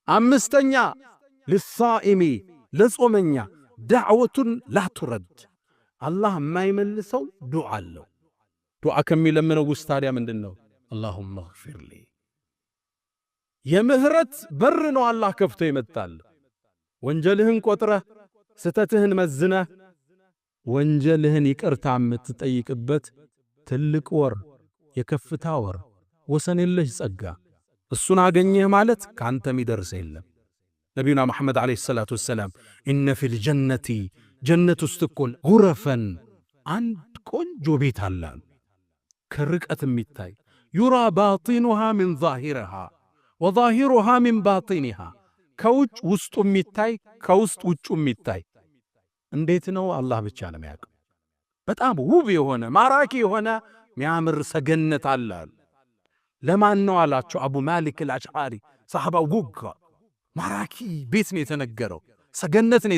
አምስተኛ للصائم ለጾመኛ دعوة لا ترد አላህ የማይመልሰው ዱዓ አለው። ዱዓ ከሚለምነው ውስጥ ታዲያ ምንድነው? اللهم اغفر لي የምህረት በር ነው አላህ ከፍቶ ይመጣል። ወንጀልህን ቆጥረህ ስተትህን መዝነህ ወንጀልህን ይቅርታ የምትጠይቅበት ትልቅ ወር፣ የከፍታ ወር፣ ወሰን የለሽ ጸጋ። እሱን አገኘህ ማለት ካንተ የሚደርስ የለም። ነቢዩና መሐመድ ዓለይሂ ሰላቱ ወሰላም ኢነ ፊል ጀነቲ ጀነት ውስጥ እኮ ጉረፈን አንድ ቆንጆ ቤት አለ ከርቀት የሚታይ ዩራ ባጢኑሃ ሚን ዛሂረሃ ወዛሂሩሃ ሚን ባጢኒሃ ከውጭ ውስጡ የሚታይ ከውስጥ ውጩ የሚታይ። እንዴት ነው? አላህ ብቻ ነው የሚያውቀው። በጣም ውብ የሆነ ማራኪ የሆነ የሚያምር ሰገነት አለ። ለማን ነው አላቸው አቡ ማሊክ አልአሽዓሪ ሰሐባው ጉጋ ማራኪ ቤት ነው የተነገረው፣ ሰገነት ነው